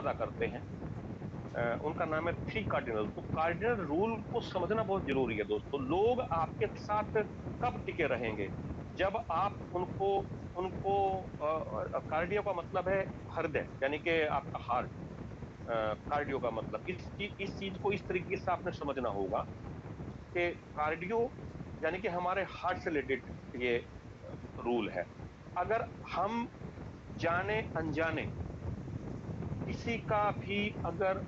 अदा करते हैं। उनका नाम है थ्री कार्डिनल। तो कार्डिनल रूल को समझना बहुत जरूरी है दोस्तों। लोग आपके साथ कब टिके रहेंगे? जब आप उनको उनको कार्डियो का मतलब है हृदय, यानी कि आपका हार्ट। कार्डियो का मतलब इस चीज को इस तरीके से आपने समझना होगा कि कार्डियो यानी कि हमारे हार्ट से रिलेटेड ये रूल है। अगर हम जाने अनजाने किसी का भी अगर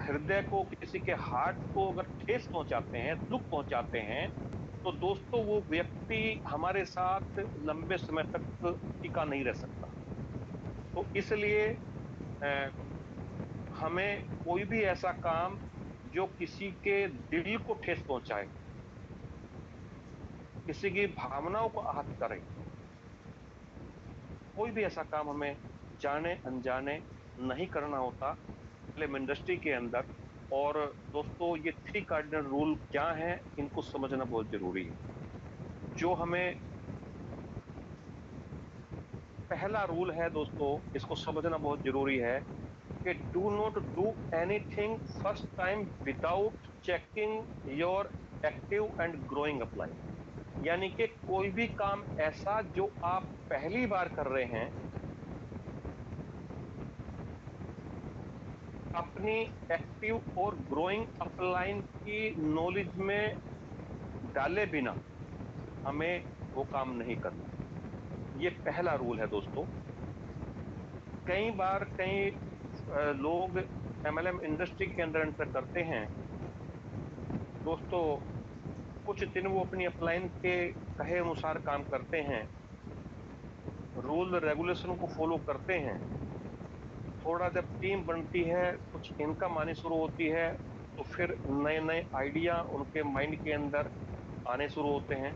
हृदय को, किसी के हार्ट को अगर ठेस पहुंचाते हैं, दुख पहुंचाते हैं, तो दोस्तों वो व्यक्ति हमारे साथ लंबे समय तक टिका नहीं रह सकता। तो इसलिए अ, हमें कोई भी ऐसा काम जो किसी के दिल को ठेस पहुंचाए, किसी की भावनाओं को आहत करे, कोई भी ऐसा काम हमें जाने अनजाने नहीं करना होता फिल्म इंडस्ट्री के अंदर। और दोस्तों ये थ्री कार्डिनल रूल क्या हैं, इनको समझना बहुत जरूरी है। जो हमें पहला रूल है दोस्तों, इसको समझना बहुत जरूरी है कि do not do anything first time without checking your active and growing upline. यानी कि कोई भी काम ऐसा जो आप पहली बार कर रहे हैं, अपनी एक्टिव और ग्रोइंग अपलाइन की नॉलेज में डाले बिना हमें वो काम नहीं करना। ये पहला रूल है दोस्तों। कई बार कई लोग एमएलएम इंडस्ट्री के अंदर एंटर करते हैं दोस्तों। कुछ दिन वो अपनी अपलाइन के कहे अनुसार काम करते हैं, रूल रेगुलेशन को फॉलो करते हैं। थोड़ा जब टीम बनती है, कुछ इनकम आनी शुरू होती है, तो फिर नए नए आइडिया उनके माइंड के अंदर आने शुरू होते हैं।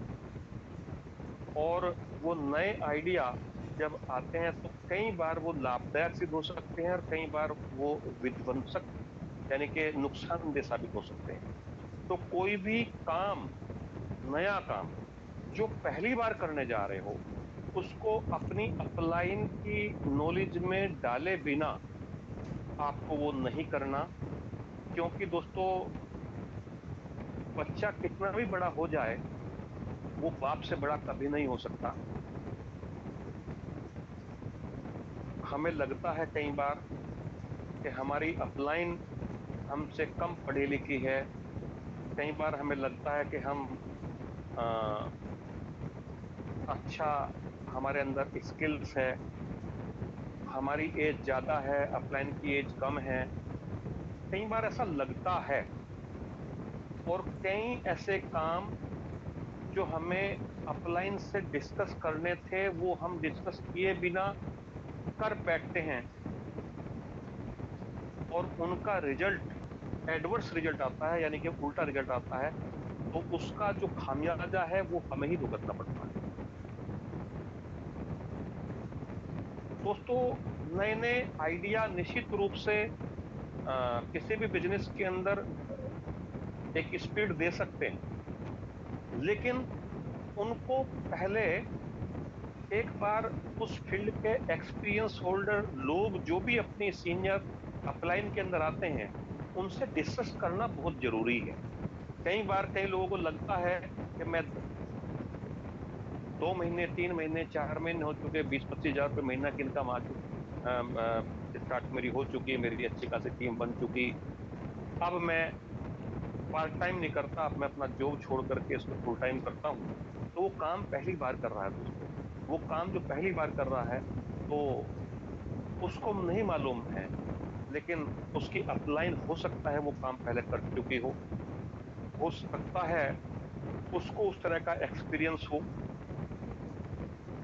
और वो नए आइडिया जब आते हैं तो कई बार वो लाभदायक सिद्ध हो सकते हैं और कई बार वो विध्वंसक यानी कि नुकसानदेह साबित हो सकते हैं। तो कोई भी काम, नया काम जो पहली बार करने जा रहे हो, उसको अपनी अपलाइन की नॉलेज में डाले बिना आपको वो नहीं करना। क्योंकि दोस्तों बच्चा कितना भी बड़ा हो जाए, वो बाप से बड़ा कभी नहीं हो सकता। हमें लगता है कई बार कि हमारी अपलाइन हमसे कम पढ़ी लिखी है। कई बार हमें लगता है कि हम अ, अच्छा, हमारे अंदर स्किल्स है, हमारी एज ज्यादा है, अपलाइन की एज कम है। कई बार ऐसा लगता है। और कई ऐसे काम जो हमें अपलाइन से डिस्कस करने थे, वो हम डिस्कस किए बिना कर बैठते हैं, और उनका रिजल्ट एडवर्स रिजल्ट आता है, यानी कि उल्टा रिजल्ट आता है। तो उसका जो खामियाजा है वो हमें ही भुगतना पड़ता है दोस्तों। नए नए आइडिया निश्चित रूप से किसी भी बिजनेस के अंदर एक स्पीड दे सकते हैं, लेकिन उनको पहले एक बार उस फील्ड के एक्सपीरियंस होल्डर लोग जो भी अपनी सीनियर अपलाइन के अंदर आते हैं, उनसे डिस्कस करना बहुत जरूरी है। कई बार कई लोगों को लगता है कि मैं 2 महीने, 3 महीने, 4 महीने हो चुके, 20-25 हजार रुपये महीना की इनकम आ चुकी, स्टार्ट मेरी हो चुकी, मेरी अच्छी खासी टीम बन चुकी। अब मैं पार्ट टाइम नहीं करता, अब मैं अपना जॉब छोड़ करके इसको फुल टाइम करता हूँ। तो वो काम पहली बार कर रहा है दोस्तों। वो काम जो पहली बार कर रहा है, तो उसको नहीं मालूम है, लेकिन उसकी अपलाइन हो सकता है वो काम पहले कर चुकी हो सकता है उसको उस तरह का एक्सपीरियंस हो।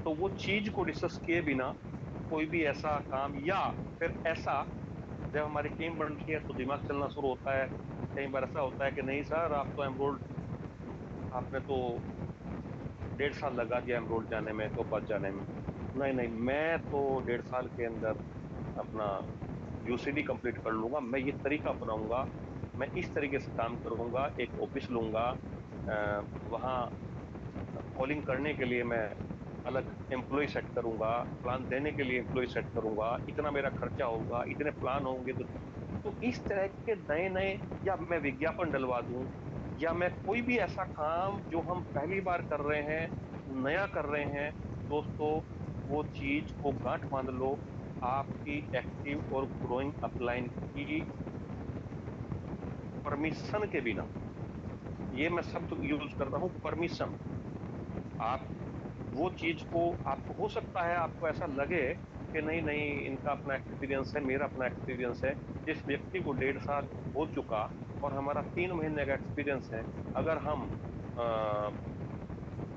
तो वो चीज को डिस्कस किए बिना कोई भी ऐसा काम, या फिर ऐसा जब हमारी टीम बनती है तो दिमाग चलना शुरू होता है। कई बार ऐसा होता है कि नहीं सर, आप तो एमरोल्ड, आपने तो 1.5 साल लगा दिया एमरोल्ड जाने में, टोपाज जाने में। नहीं नहीं, मैं तो 1.5 साल के अंदर अपना यूसीडी कंप्लीट कर लूंगा। मैं ये तरीका अपनाऊंगा, मैं इस तरीके से काम करूंगा। एक ऑफिस लूंगा, वहां कॉलिंग करने के लिए मैं अलग एम्प्लॉय सेट करूंगा, प्लान देने के लिए एम्प्लॉय सेट करूंगा, इतना मेरा खर्चा होगा, इतने प्लान होंगे। तो इस तरह के नए नए, या मैं विज्ञापन डलवा दूं, या मैं कोई भी ऐसा काम जो हम पहली बार कर रहे हैं, नया कर रहे हैं, दोस्तों, वो चीज को गांठ बांध लो। आपकी एक्टिव और ग्रोइंग अपलाइन की परमिशन के बिना, ये मैं शब्द यूज कर रहा हूं, परमिशन, आप वो चीज को, आपको हो सकता है आपको ऐसा लगे कि नहीं नहीं, इनका अपना एक्सपीरियंस है, मेरा अपना एक्सपीरियंस है। जिस व्यक्ति को 1.5 साल हो चुका और हमारा 3 महीने का एक्सपीरियंस है, अगर हम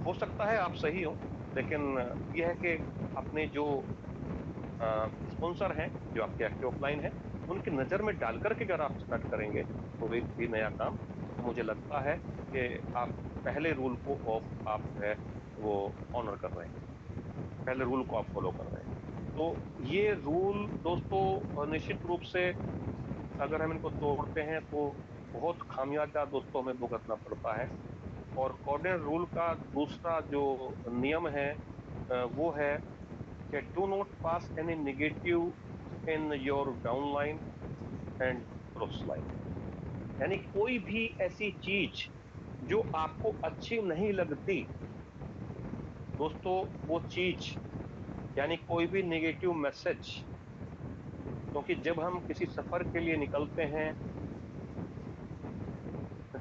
हो सकता है आप सही हो, लेकिन यह है कि अपने जो स्पॉन्सर हैं, जो आपके एक्टिव ऑफलाइन है, उनकी नजर में डाल करके अगर आप स्टार्ट करेंगे कोई भी नया काम, तो मुझे लगता है कि आप पहले रूल को ऑफ आप जो है वो ऑनर कर रहे हैं, पहले रूल को आप फॉलो कर रहे हैं। तो ये रूल दोस्तों निश्चित रूप से अगर हम इनको तोड़ते हैं तो बहुत खामियाजा दोस्तों हमें भुगतना पड़ता है। और कॉर्डिनेट रूल का दूसरा जो नियम है वो है कि do not pass any negative in your downline and cross line. यानी कोई भी ऐसी चीज जो आपको अच्छी नहीं लगती दोस्तों, वो चीज, यानी कोई भी नेगेटिव मैसेज, क्योंकि जब हम किसी सफर के लिए निकलते हैं,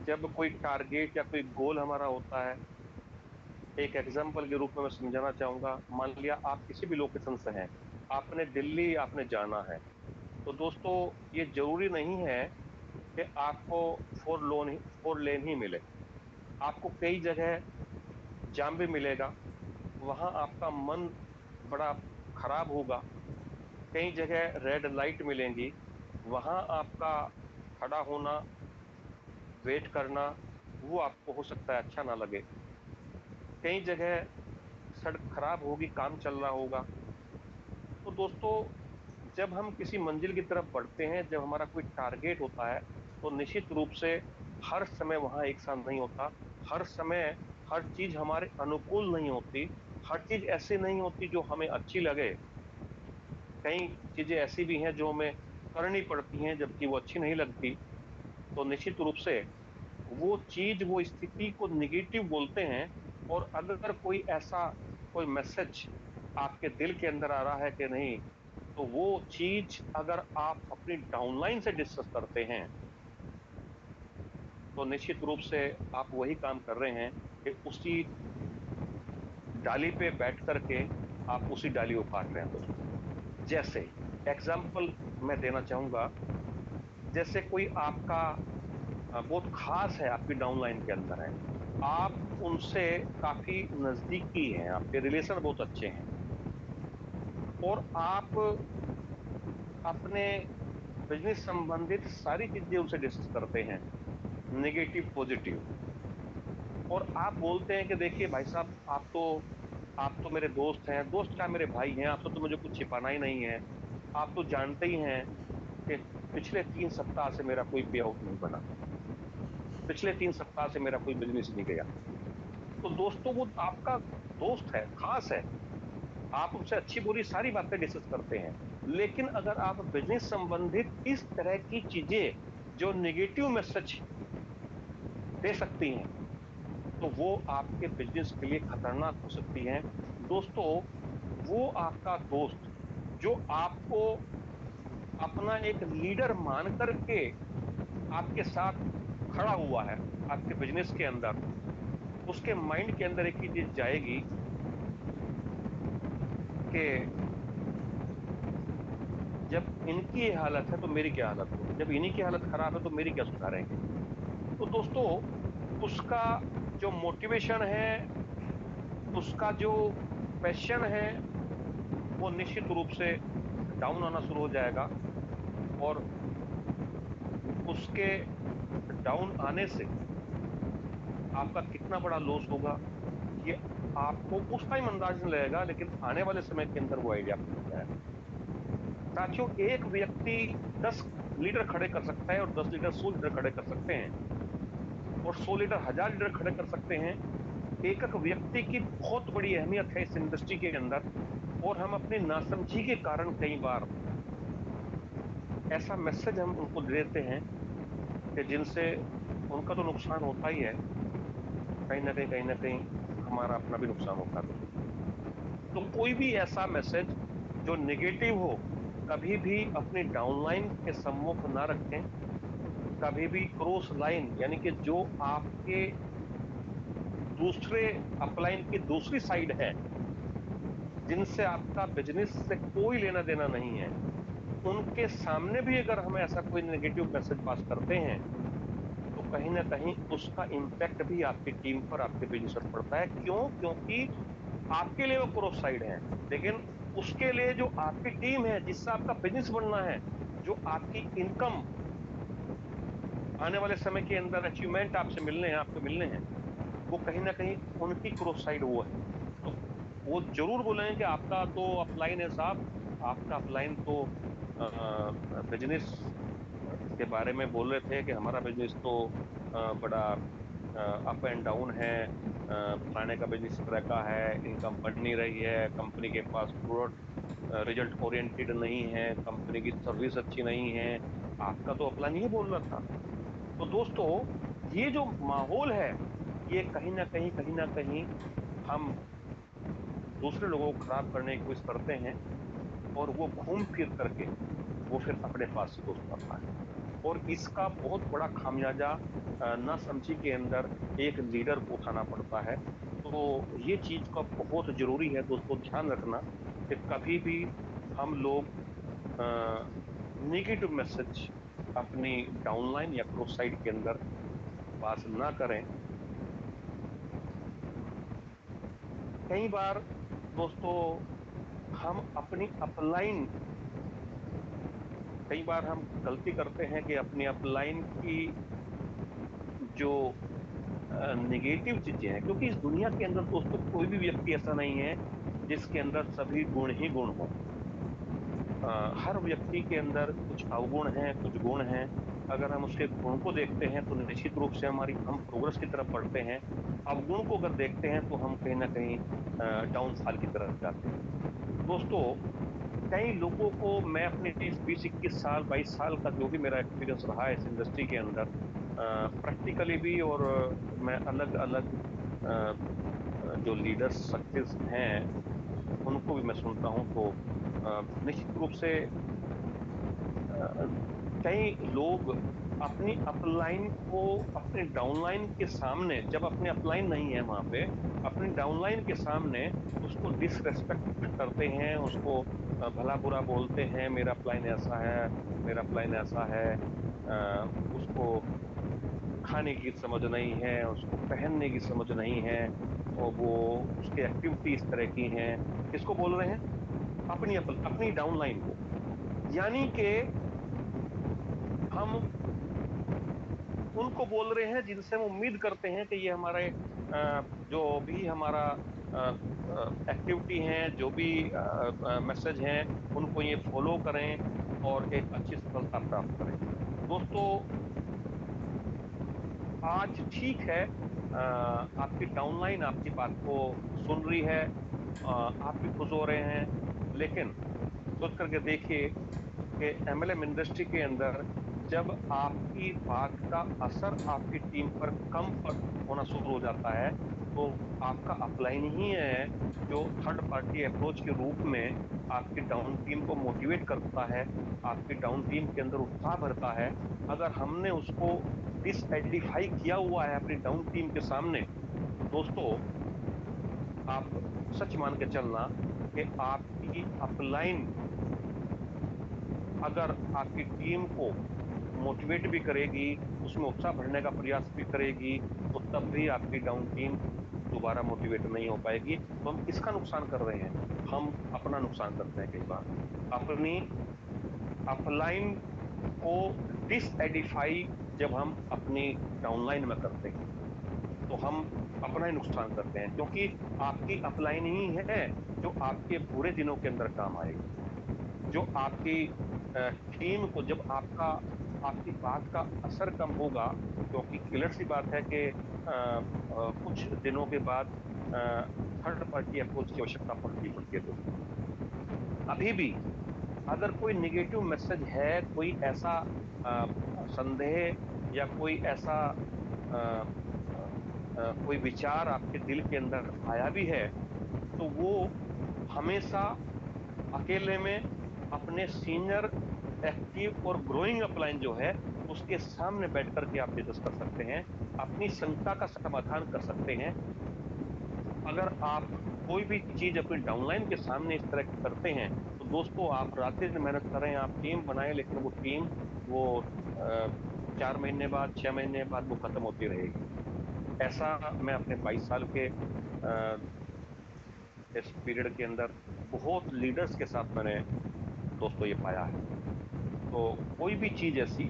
जब कोई टारगेट या कोई गोल हमारा होता है, एक एग्जांपल के रूप में मैं समझाना चाहूंगा। मान लिया आप किसी भी लोकेशन से हैं, आपने दिल्ली आपने जाना है, तो दोस्तों ये जरूरी नहीं है कि आपको फोर लेन ही मिले। आपको कई जगह जाम भी मिलेगा, वहां आपका मन बड़ा खराब होगा। कई जगह रेड लाइट मिलेंगी, वहां आपका खड़ा होना, वेट करना, वो आपको हो सकता है अच्छा ना लगे। कई जगह सड़क खराब होगी, काम चल रहा होगा। तो दोस्तों जब हम किसी मंजिल की तरफ बढ़ते हैं, जब हमारा कोई टारगेट होता है, तो निश्चित रूप से हर समय वहां एक साथ नहीं होता। हर समय हर चीज हमारे अनुकूल नहीं होती, हर चीज ऐसी नहीं होती जो हमें अच्छी लगे। कई चीजें ऐसी भी हैं जो हमें करनी पड़ती हैं जबकि वो अच्छी नहीं लगती। तो निश्चित रूप से वो चीज, वो स्थिति को निगेटिव बोलते हैं। और अगर कोई ऐसा कोई मैसेज आपके दिल के अंदर आ रहा है कि नहीं, तो वो चीज अगर आप अपनी डाउनलाइन से डिस्कस करते हैं, तो निश्चित रूप से आप वही काम कर रहे हैं कि उसी डाली पे बैठ करके आप उसी डाली को काट रहे हैं दोस्तों। जैसे एग्जाम्पल मैं देना चाहूंगा, जैसे कोई आपका बहुत खास है, आपकी डाउनलाइन के अंदर है, आप उनसे काफी नजदीकी हैं, आपके रिलेशन बहुत अच्छे हैं, और आप अपने बिजनेस संबंधित सारी चीजें उनसे डिस्कस करते हैं, नेगेटिव पॉजिटिव। और आप बोलते हैं कि देखिए भाई साहब, आप तो मेरे दोस्त हैं, दोस्त क्या मेरे भाई हैं, आपसे तो मुझे कुछ छिपाना ही नहीं है। आप तो जानते ही हैं कि पिछले 3 सप्ताह से मेरा कोई पे आउट नहीं बना, पिछले 3 सप्ताह से मेरा कोई बिजनेस नहीं गया। तो दोस्तों वो आपका दोस्त है, खास है, आप उनसे अच्छी बुरी सारी बातें डिस्कस करते हैं। लेकिन अगर आप बिजनेस संबंधित इस तरह की चीजें जो नेगेटिव मैसेज दे सकती हैं, तो वो आपके बिजनेस के लिए खतरनाक हो सकती हैं दोस्तों। वो आपका दोस्त जो आपको अपना एक लीडर मान करके आपके साथ खड़ा हुआ है आपके बिजनेस के अंदर, उसके माइंड के अंदर एक ही चीज जाएगी कि जब इनकी ये हालत है तो मेरी क्या हालत होगी, जब इन्हीं की हालत खराब है तो मेरी क्या सुधारेंगे। तो दोस्तों उसका जो मोटिवेशन है, उसका जो पैशन है, वो निश्चित रूप से डाउन आना शुरू हो जाएगा। और उसके डाउन आने से आपका कितना बड़ा लॉस होगा, ये आपको उस टाइम अंदाज नहीं लगेगा, लेकिन आने वाले समय के अंदर वो आइडिया आपको लग जाएगा। साथियों, एक व्यक्ति 10 लीडर खड़े कर सकता है, और 10 लीडर 100 लीडर खड़े कर सकते हैं, और 100 लीडर 1000 लीडर खड़े कर सकते हैं। एक एक व्यक्ति की बहुत बड़ी अहमियत है इस इंडस्ट्री के अंदर। और हम अपनी नासमझी के कारण कई बार ऐसा मैसेज हम उनको दे देते हैं कि जिनसे उनका तो नुकसान होता ही है, कहीं ना कहीं हमारा अपना भी नुकसान होता है दोस्तों। तो कोई भी ऐसा मैसेज जो नेगेटिव हो, कभी भी अपनी डाउनलाइन के सम्मुख ना रखें। कभी भी क्रॉस लाइन, यानी कि जो आपके दूसरे अपलाइन की दूसरी साइड है, जिनसे आपका बिजनेस से कोई लेना देना नहीं है, उनके सामने भी अगर हम ऐसा कोई नेगेटिव मैसेज पास करते हैं, तो कहीं ना कहीं उसका इम्पैक्ट भी आपकी टीम पर, आपके बिजनेस पर पड़ता है। क्यों? क्योंकि आपके लिए वो क्रॉस साइड है, लेकिन उसके लिए जो आपकी टीम है, जिससे आपका बिजनेस बनना है, जो आपकी इनकम आने वाले समय के अंदर अचीवमेंट आपसे मिलने हैं, आपको मिलने हैं, वो कहीं ना कहीं उनकी क्रॉस साइड वो है। तो वो जरूर बोलेंगे कि आपका तो अपलाइन है साहब, आपका अपलाइन तो बिजनेस के बारे में बोल रहे थे कि हमारा बिजनेस तो बड़ा अप एंड डाउन है, फलाने का बिजनेस इस तरह का है, इनकम बढ़ नहीं रही है, कंपनी के पास प्रोडक्ट रिजल्ट ओरिएंटेड नहीं है, कंपनी की सर्विस अच्छी नहीं है। आपका तो अपलाइन ही बोल रहा था। तो दोस्तों, ये जो माहौल है, ये कहीं ना कहीं हम दूसरे लोगों को खराब करने की कोशिश करते हैं, और वो घूम फिर करके वो फिर अपने पास ही दोस्तों आता है। और इसका बहुत बड़ा खामियाजा नासमझी के अंदर एक लीडर को उठाना पड़ता है। तो ये चीज का बहुत जरूरी है दोस्तों, ध्यान रखना कि कभी भी हम लोग नेगेटिव मैसेज अपनी डाउनलाइन या क्रॉस साइड के अंदर पास ना करें। कई बार दोस्तों हम अपनी अपलाइन, कई बार हम गलती करते हैं कि अपनी अपलाइन की जो नेगेटिव चीजें हैं, क्योंकि इस दुनिया के अंदर दोस्तों कोई भी व्यक्ति ऐसा नहीं है जिसके अंदर सभी गुण ही गुण हो। हर व्यक्ति के अंदर कुछ अवगुण हैं, कुछ गुण हैं। अगर हम उसके गुण को देखते हैं तो निश्चित रूप से हमारी हम प्रोग्रेस की तरफ बढ़ते हैं। अवगुण को अगर देखते हैं तो हम कहीं ना कहीं डाउनफॉल की तरफ जाते हैं दोस्तों। कई लोगों को मैं अपने इस 20-21 साल 22 साल का जो भी मेरा एक्सपीरियंस रहा है इस इंडस्ट्री के अंदर, प्रैक्टिकली भी, और मैं अलग अलग जो लीडर्स सक्सेस हैं उनको भी मैं सुनता हूं, तो निश्चित रूप से अ, कई लोग अपनी अपलाइन को अपने डाउनलाइन के सामने, जब अपने अपलाइन नहीं है वहां पे, अपनी डाउनलाइन के सामने उसको डिसरेस्पेक्ट करते हैं, उसको भला बुरा बोलते हैं, मेरा अपलाइन ऐसा है, मेरा अपलाइन ऐसा है। उसको खाने की समझ नहीं है, उसको पहनने की समझ नहीं है, और वो उसकी एक्टिविटी इस तरह की हैं। किसको बोल रहे हैं? अपनी डाउनलाइन को। यानी कि हम उनको बोल रहे हैं जिनसे हम उम्मीद करते हैं कि ये हमारे जो भी हमारा एक्टिविटी हैं, जो भी मैसेज हैं, उनको ये फॉलो करें और एक अच्छी सफलता प्राप्त करें। दोस्तों, आज ठीक है, आपकी डाउनलाइन आपकी बात को सुन रही है, आप भी खुश हो रहे हैं, लेकिन सोच करके देखिए कि एमएलएम इंडस्ट्री के अंदर जब आपकी बात का असर आपकी टीम पर कम होना शुरू हो जाता है, तो आपका अपलाइन ही है जो थर्ड पार्टी अप्रोच के रूप में आपकी डाउन टीम को मोटिवेट करता है, आपकी डाउन टीम के अंदर उत्साह भरता है। अगर हमने उसको डिसएडिफाई किया हुआ है अपनी डाउन टीम के सामने, तो दोस्तों आप सच मान के चलना कि आपकी अपलाइन अगर आपकी टीम को मोटिवेट भी करेगी, उसमें उत्साह भरने का प्रयास भी करेगी, तो तब भी आपकी डाउन टीम दोबारा मोटिवेट नहीं हो पाएगी। तो हम किसका नुकसान कर रहे हैं? हम अपना नुकसान करते हैं कई बार। अपनी अपलाइन को डिसएडिफाई जब हम अपनी डाउनलाइन में करते हैं, तो हम अपना ही नुकसान करते हैं, क्योंकि आपकी अपलाइन ही है जो आपके बुरे दिनों के अंदर काम आएगी, जो आपकी टीम को, जब आपका आपकी बात का असर कम होगा, क्योंकि क्लियर सी बात है कि कुछ दिनों के बाद थर्ड पार्टी अप्रोच की आवश्यकता पड़ती है दोस्तों। अभी भी अगर कोई निगेटिव मैसेज है, कोई ऐसा अ, संदेह या कोई ऐसा अ, अ, कोई विचार आपके दिल के अंदर आया भी है, तो वो हमेशा अकेले में अपने सीनियर एक्टिव और ग्रोइंग अपलाइन जो है उसके सामने बैठ करके आप डिस्कस कर सकते हैं, अपनी शंका का समाधान कर सकते हैं। अगर आप कोई भी चीज अपनी डाउनलाइन के सामने इस तरह की करते हैं, तो दोस्तों आप रात दिन मेहनत करें, आप टीम बनाएं, लेकिन वो टीम वो 4 महीने बाद, 6 महीने बाद वो खत्म होती रहेगी। ऐसा मैं अपने 22 साल के इस पीरियड के अंदर बहुत लीडर्स के साथ मैंने दोस्तों ये पाया है। तो कोई भी चीज ऐसी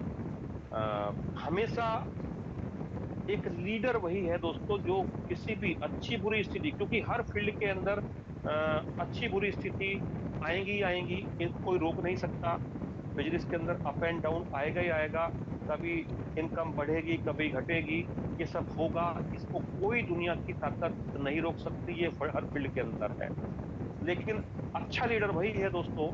हमेशा एक लीडर वही है दोस्तों जो किसी भी अच्छी बुरी स्थिति, क्योंकि हर फील्ड के अंदर अच्छी बुरी स्थिति आएंगी आएंगी, इनको कोई रोक नहीं सकता। बिजनेस के अंदर अप एंड डाउन आएगा ही आएगा, कभी इनकम बढ़ेगी कभी घटेगी, ये सब होगा, इसको कोई दुनिया की ताकत नहीं रोक सकती, ये हर फील्ड के अंदर है। लेकिन अच्छा लीडर वही है दोस्तों,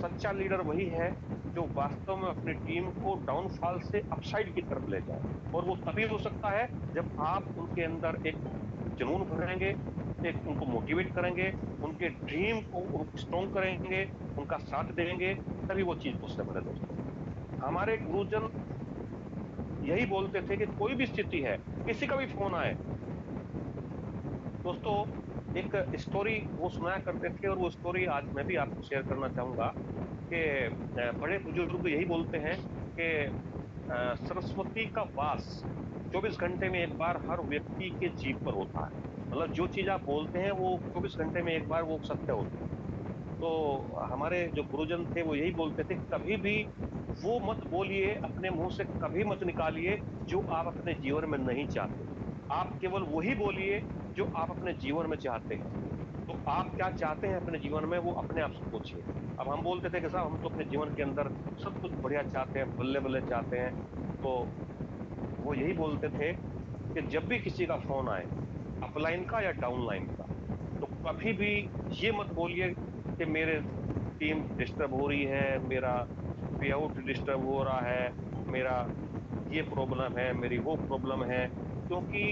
सच्चा लीडर वही है जो वास्तव में अपनी टीम को डाउनफॉल से अपसाइड की तरफ ले जाए। और वो तभी हो सकता है जब आप उनके अंदर एक जुनून भरेंगे, एक उनको मोटिवेट करेंगे, उनके ड्रीम को स्ट्रॉन्ग करेंगे, उनका साथ देंगे, तभी वो चीज पॉसिबल है दोस्तों। हमारे गुरुजन यही बोलते थे कि कोई भी स्थिति है, किसी का भी फोन आए दोस्तों, एक स्टोरी वो सुनाया करते थे, और वो स्टोरी आज मैं भी आपको शेयर करना चाहूंगा कि बड़े बुजुर्ग यही बोलते हैं कि सरस्वती का वास 24 घंटे में एक बार हर व्यक्ति के जीव पर होता है। मतलब जो चीज आप बोलते हैं वो 24 घंटे में एक बार वो सत्य होती है। तो हमारे जो गुरुजन थे वो यही बोलते थे, कभी भी वो मत बोलिए, अपने मुंह से कभी मत निकालिए जो आप अपने जीवन में नहीं चाहते। आप केवल वही बोलिए जो आप अपने जीवन में चाहते हैं। तो आप क्या चाहते हैं अपने जीवन में, वो अपने आप से पूछिए। अब हम बोलते थे कि साहब हम तो अपने जीवन के अंदर सब कुछ बढ़िया चाहते हैं, बल्ले बल्ले चाहते हैं। तो वो यही बोलते थे कि जब भी किसी का फोन आए, अपलाइन का या डाउनलाइन का, तो कभी भी ये मत बोलिए कि मेरे टीम डिस्टर्ब हो रही है, मेरा पे आउट डिस्टर्ब हो रहा है, मेरा ये प्रॉब्लम है, मेरी वो प्रॉब्लम है। क्योंकि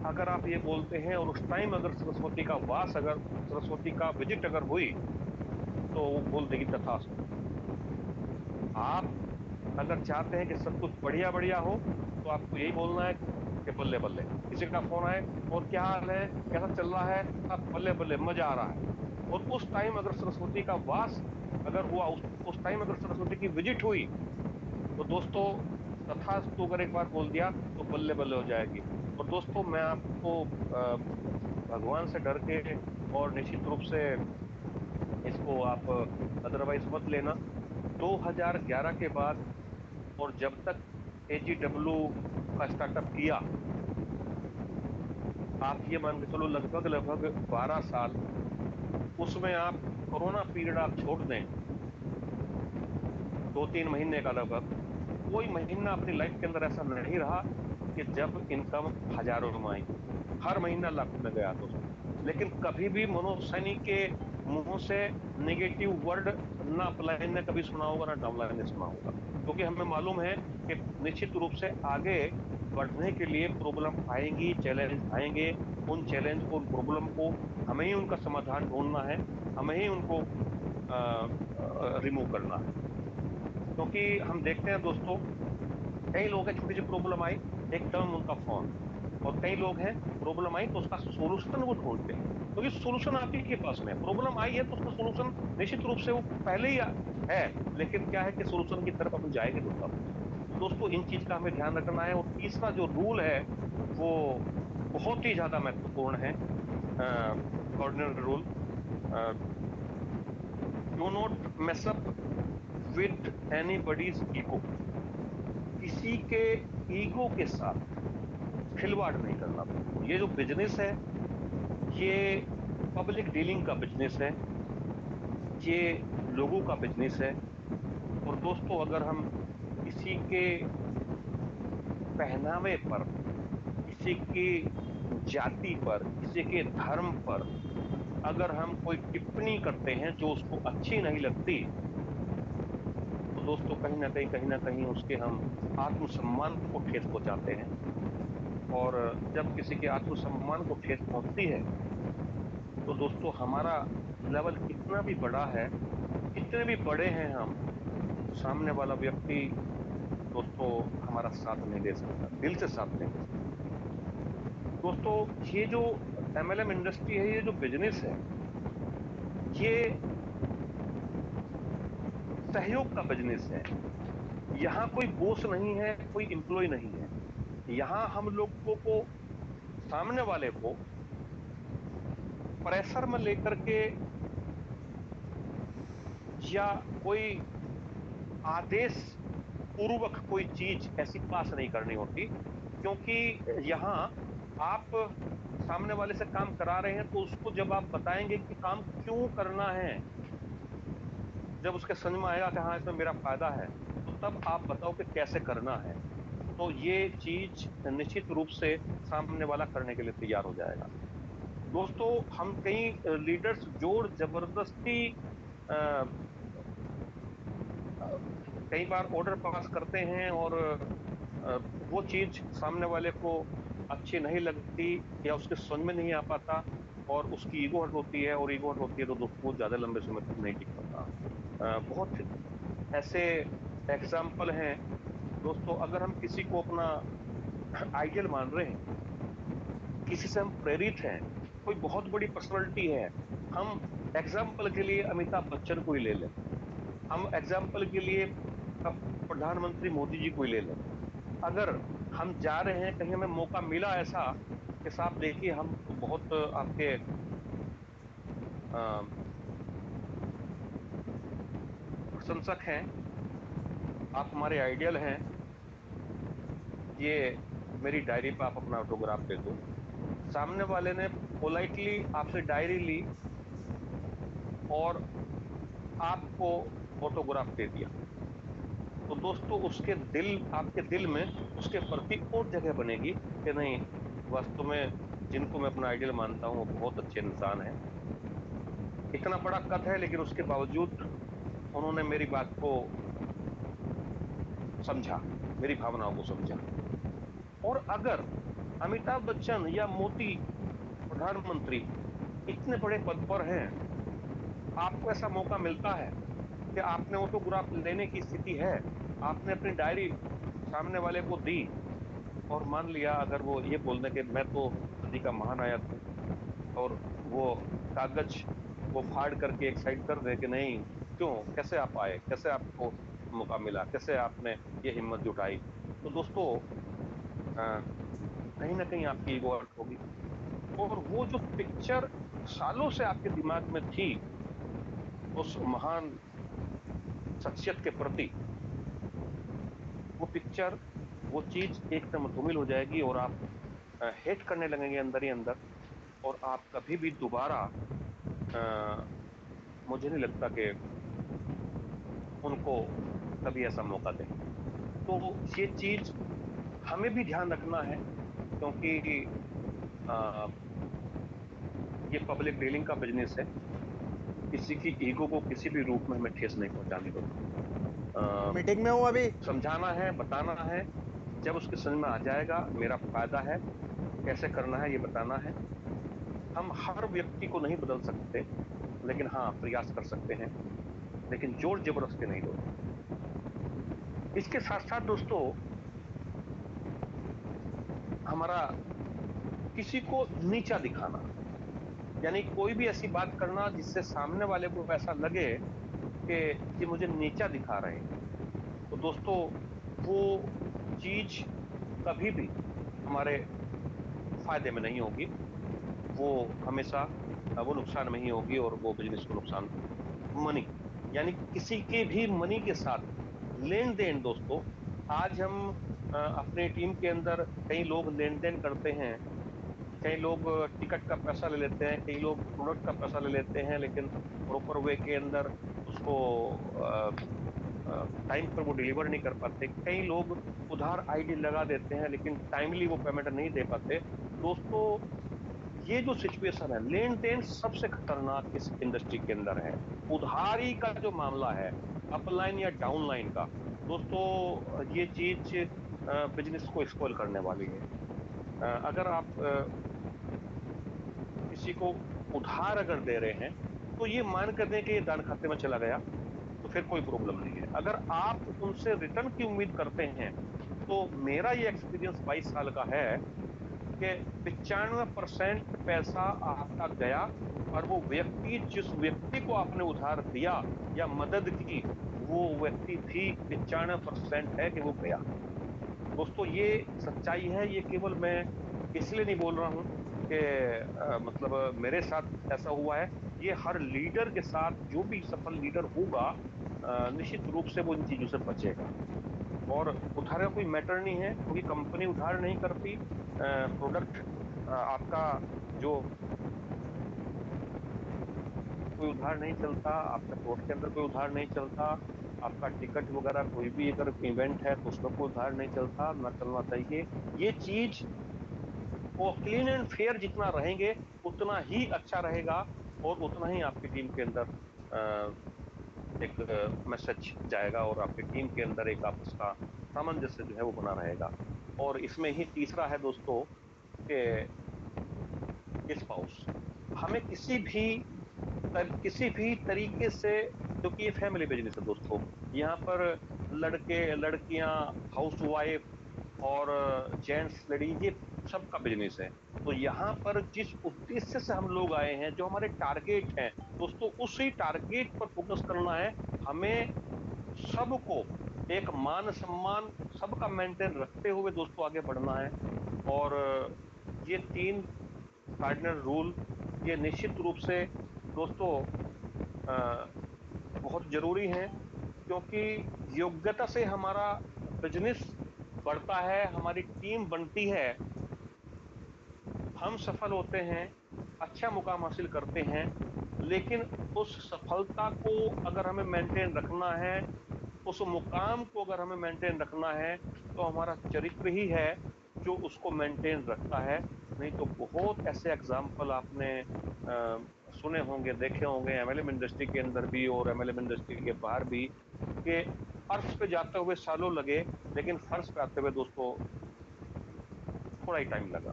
अगर आप ये बोलते हैं और उस टाइम अगर सरस्वती का वास, अगर सरस्वती का विजिट अगर हुई, तो वो बोल देगी तथास्तु। आप अगर चाहते हैं कि सब कुछ बढ़िया बढ़िया हो, तो आपको यही बोलना है कि बल्ले बल्ले। किसी का फोन आए, और क्या हाल है, कैसा चल रहा है, अब बल्ले बल्ले मजा आ रहा है। और उस टाइम अगर सरस्वती का वास अगर हुआ, उस टाइम अगर सरस्वती की विजिट हुई, तो दोस्तों तथास्तु अगर एक बार बोल दिया तो बल्ले बल्ले हो जाएगी। और दोस्तों मैं आपको भगवान से डर के, और निश्चित रूप से इसको आप अदरवाइज मत लेना, 2011 के बाद और जब तक एजीडब्ल्यू का स्टार्टअप किया, आप ये मान के चलो लगभग लगभग 12 साल, उसमें आप कोरोना पीरियड आप छोड़ दें, 2-3 महीने का लगभग, कोई महीना अपनी लाइफ के अंदर ऐसा नहीं रहा कि जब इनकम हजारों में आई हो। हर महीना लाखों में गया दोस्तों। लेकिन कभी भी मनोज सैनी के मुंह से नेगेटिव वर्ड ना अपलाइन ने कभी सुना होगा, ना डाउनलाइन ने सुना होगा। क्योंकि हमें मालूम है कि निश्चित रूप से आगे बढ़ने के लिए प्रॉब्लम आएंगी, चैलेंज आएंगे। उन चैलेंज को, उन प्रॉब्लम को हमें ही उनका समाधान ढूंढना है, हमें ही उनको रिमूव करना है। क्योंकि हम देखते हैं दोस्तों, कई लोग हैं छोटी सी प्रॉब्लम आई, एकदम उनका फोन। और कई लोग हैं प्रॉब्लम आई तो उसका सोल्यूशन वो ढूंढते हैं, क्योंकि सोल्यूशन आप ही के पास में है। प्रॉब्लम आई है तो उसका सोल्यूशन निश्चित रूप से वो पहले ही है, लेकिन क्या है कि सोल्यूशन की तरफ अपन जाएंगे तो तब। तो दोस्तों इन चीज का हमें ध्यान रखना है। और तीसरा जो रूल है वो बहुत ही ज्यादा महत्वपूर्ण है, ordinary rule, do not mess up with anybody's ego. किसी के ईगो के साथ खिलवाड़ नहीं करना दोस्तों। ये जो बिजनेस है, ये पब्लिक डीलिंग का बिजनेस है, ये लोगों का बिजनेस है। और दोस्तों, अगर हम किसी के पहनावे पर, किसी की जाति पर, किसी के धर्म पर अगर हम कोई टिप्पणी करते हैं जो उसको अच्छी नहीं लगती, तो दोस्तों कहीं ना कहीं उसके हम आत्मसम्मान को ठेस पहुंचाते हैं। और जब किसी के आत्मसम्मान को ठेस पहुंचती है, तो दोस्तों हमारा लेवल कितना भी बड़ा है, कितने भी बड़े हैं हम, तो सामने वाला व्यक्ति दोस्तों हमारा साथ नहीं दे सकता, दिल से साथ नहीं दे सकता। दोस्तों, ये जो एमएलएम इंडस्ट्री है, ये जो बिजनेस है, ये सहयोग का बिजनेस है। यहाँ कोई बॉस नहीं है, कोई एम्प्लॉय नहीं है। यहाँ हम लोगों को, सामने वाले को प्रेशर में लेकर के, या कोई आदेश पूर्वक कोई चीज ऐसी पास नहीं करनी होती। क्योंकि यहाँ आप सामने वाले से काम करा रहे हैं, तो उसको जब आप बताएंगे कि काम क्यों करना है, जब उसके समझ में आएगा कि हाँ इसमें मेरा फायदा है, तो तब आप बताओ कि कैसे करना है। तो ये चीज निश्चित रूप से सामने वाला करने के लिए तैयार हो जाएगा। दोस्तों, हम कई लीडर्स जोर जबरदस्ती अ, कई बार ऑर्डर पास करते हैं, और वो चीज सामने वाले को अच्छी नहीं लगती, या उसके समझ में नहीं आ पाता, और उसकी ईगो हर्ट होती है, और ईगो हर्ट होती है तो दोस्तों वो ज्यादा लंबे समय तक नहीं टिक पाता। बहुत ऐसे एग्जाम्पल हैं दोस्तों। अगर हम किसी को अपना आइडियल मान रहे हैं, किसी से हम प्रेरित हैं, कोई बहुत बड़ी पर्सनालिटी है, हम एग्जाम्पल के लिए अमिताभ बच्चन को ही ले लें, हम एग्जाम्पल के लिए प्रधानमंत्री मोदी जी को ही ले लें। अगर हम जा रहे हैं, कहीं हमें मौका मिला ऐसा कि साहब देखिए हम तो बहुत आपके अ, प्रशंसक हैं, आप हमारे आइडियल हैं, ये मेरी डायरी पे आप अपना ऑटोग्राफ दे दो। सामने वाले ने पोलाइटली आपसे डायरी ली और आपको ऑटोग्राफ दे दिया, तो दोस्तों उसके दिल, आपके दिल में उसके प्रति और जगह बनेगी कि नहीं, वास्तव में जिनको मैं अपना आइडियल मानता हूं वो बहुत अच्छे इंसान हैं। इतना बड़ा कद है, लेकिन उसके बावजूद उन्होंने मेरी बात को समझा, मेरी भावनाओं को समझा। और अगर अमिताभ बच्चन या मोदी प्रधानमंत्री इतने बड़े पद पर हैं, आपको ऐसा मौका मिलता है कि आपने ऑटोग्राफ लेने की स्थिति है, आपने अपनी डायरी सामने वाले को दी, और मान लिया अगर वो ये बोल दें कि मैं तो सदी का महानायक हूं, और वो कागज वो फाड़ करके एक साइड कर दे कि नहीं, क्यों, कैसे आप आए, कैसे आपको मौका मिला, कैसे आपने ये हिम्मत जुटाई, तो दोस्तों अ, कहीं ना कहीं आपकी ईगो हर्ट होगी। और वो जो पिक्चर सालों से आपके दिमाग में थी उस महान शख्सियत के प्रति, वो पिक्चर, वो चीज एकदम धूमिल हो जाएगी, और आप हेट करने लगेंगे अंदर ही अंदर। और आप कभी भी दोबारा अ, मुझे नहीं लगता कि उनको कभी ऐसा मौका दें। तो ये चीज हमें भी ध्यान रखना है, क्योंकि अ, ये पब्लिक डीलिंग का बिजनेस है। किसी की ईगो को किसी भी रूप में हमें ठेस नहीं पहुंचानी दोस्तों। अ, मीटिंग में हूँ अभी। समझाना है, बताना है, जब उसके समझ में आ जाएगा मेरा फायदा है, कैसे करना है ये बताना है। हम हर व्यक्ति को नहीं बदल सकते, लेकिन हाँ प्रयास कर सकते हैं, लेकिन जोर जबरदस्ती नहीं दोस्तों। इसके साथ साथ दोस्तों, हमारा किसी को नीचा दिखाना, यानी कोई भी ऐसी बात करना जिससे सामने वाले को ऐसा लगे कि ये मुझे नीचा दिखा रहे हैं, तो दोस्तों वो चीज कभी भी हमारे फायदे में नहीं होगी। वो हमेशा वो नुकसान में ही होगी, और वो बिजनेस को नुकसान, मनी, यानी किसी के भी मनी के साथ लेन देन दोस्तों। आज हम अपनी टीम के अंदर कई लोग लेन देन करते हैं, कई लोग टिकट का पैसा ले लेते हैं, कई लोग प्रोडक्ट का पैसा ले लेते हैं, लेकिन प्रॉपर वे के अंदर उसको टाइम पर वो डिलीवर नहीं कर पाते, कई लोग उधार आईडी लगा देते हैं लेकिन टाइमली वो पेमेंट नहीं दे पाते। दोस्तों, ये जो सिचुएशन है, लेन देन सबसे खतरनाक इस इंडस्ट्री के अंदर है। उधारी का जो मामला है, अपलाइन या डाउनलाइन का, दोस्तों ये चीज बिजनेस को स्पॉइल करने वाली है। अगर आप किसी को उधार अगर दे रहे हैं, तो ये मान कर दें कि ये दान खाते में चला गया, तो फिर कोई प्रॉब्लम नहीं है। अगर आप उनसे रिटर्न की उम्मीद करते हैं, तो मेरा ये एक्सपीरियंस 22 साल का है कि 95% पैसा आपका गया, और वो व्यक्ति, जिस व्यक्ति को आपने उधार दिया या मदद की, वो व्यक्ति भी 95% है कि वो गया। दोस्तों ये सच्चाई है, ये केवल मैं इसलिए नहीं बोल रहा हूं कि मतलब मेरे साथ ऐसा हुआ है। ये हर लीडर के साथ, जो भी सफल लीडर होगा, निश्चित रूप से वो इन चीजों से बचेगा। और उधार का कोई मैटर नहीं है, क्योंकि कंपनी उधार नहीं करती। प्रोडक्ट आपका जो कोई उधार नहीं चलता, आपका प्रोडक्ट के अंदर कोई उधार नहीं चलता, आपका टिकट वगैरह कोई भी अगर इवेंट है तो उसमें कोई उधार नहीं चलता, ना चलना चाहिए। ये चीज वो क्लीन एंड फेयर जितना रहेंगे, उतना ही अच्छा रहेगा, और उतना ही आपकी टीम के अंदर एक मैसेज जाएगा, और आपकी टीम के अंदर एक आपस का सामंजस्य जो है वो बना रहेगा। और इसमें ही तीसरा है दोस्तों कि स्पाउस, हमें किसी भी तरीके से, क्योंकि ये फैमिली बिजनेस है दोस्तों, यहाँ पर लड़के लड़कियां, हाउस वाइफ और जेंट्स लेडीज, ये सबका बिजनेस है। तो यहाँ पर जिस उद्देश्य से हम लोग आए हैं, जो हमारे टारगेट हैं दोस्तों, उसी टारगेट पर फोकस करना है हमें। सबको एक मान सम्मान सबका मेंटेन रखते हुए दोस्तों आगे बढ़ना है। और ये 3 कार्डिनल रूल, ये निश्चित रूप से दोस्तों बहुत जरूरी हैं, क्योंकि योग्यता से हमारा बिजनेस बढ़ता है, हमारी टीम बनती है, हम सफल होते हैं, अच्छा मुकाम हासिल करते हैं। लेकिन उस सफलता को अगर हमें मेंटेन रखना है, उस मुकाम को अगर हमें मेंटेन रखना है, तो हमारा चरित्र ही है जो उसको मेंटेन रखता है। नहीं तो बहुत ऐसे एग्जाम्पल आपने सुने होंगे, देखे होंगे, एमएलएम इंडस्ट्री के अंदर भी और एमएलएम इंडस्ट्री के बाहर भी, कि फर्श पे जाते हुए सालों लगे, लेकिन फर्श पे आते हुए दोस्तों थोड़ा ही टाइम लगा।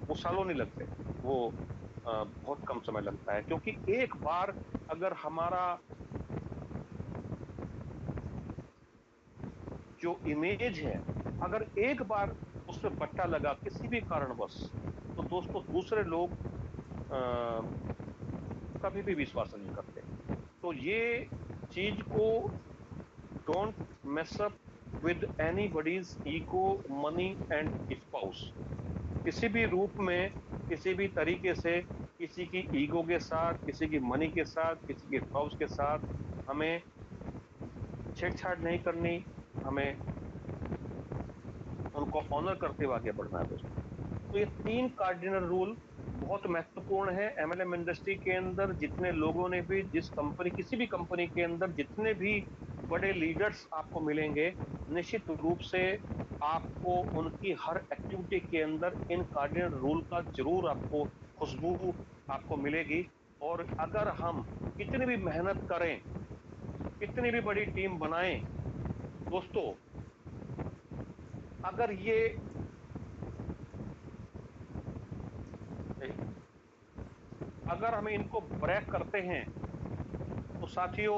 वो सालों नहीं लगते, वो बहुत कम समय लगता है। क्योंकि एक बार अगर हमारा जो इमेज है, अगर एक बार उस पर बट्टा लगा किसी भी कारणवश, तो दोस्तों दूसरे लोग कभी भी विश्वास नहीं करते। तो ये चीज को, don't mess up with anybody's ego, money and spouse. किसी भी रूप में, किसी भी तरीके से किसी की ईगो के साथ, किसी की मनी के साथ, किसी के स्पाउस के साथ हमें छेड़छाड़ नहीं करनी। हमें उनको ऑनर करते हुए आगे बढ़ना है दोस्तों। तो ये 3 कार्डिनल रूल बहुत महत्वपूर्ण है। एमएलएम इंडस्ट्री के अंदर जितने लोगों ने भी, जिस कंपनी, किसी भी कंपनी के अंदर जितने भी बड़े लीडर्स आपको मिलेंगे, निश्चित रूप से आपको उनकी हर एक्टिविटी के अंदर इन कार्डिनल रूल का जरूर आपको खुशबू आपको मिलेगी। और अगर हम कितनी भी मेहनत करें, कितनी भी बड़ी टीम बनाएं दोस्तों, अगर ये, अगर हम इनको ब्रेक करते हैं, तो साथियों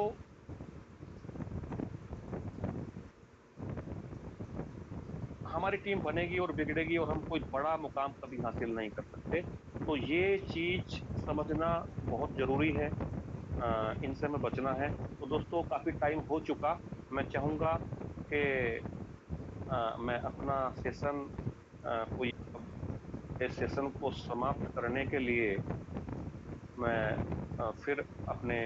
हमारी टीम बनेगी और बिगड़ेगी, और हम कोई बड़ा मुकाम कभी हासिल नहीं कर सकते। तो ये चीज समझना बहुत जरूरी है, इनसे हमें बचना है। तो दोस्तों काफी टाइम हो चुका, मैं चाहूंगा कि मैं अपना सेशन कोई, इस सेशन को समाप्त करने के लिए मैं फिर अपने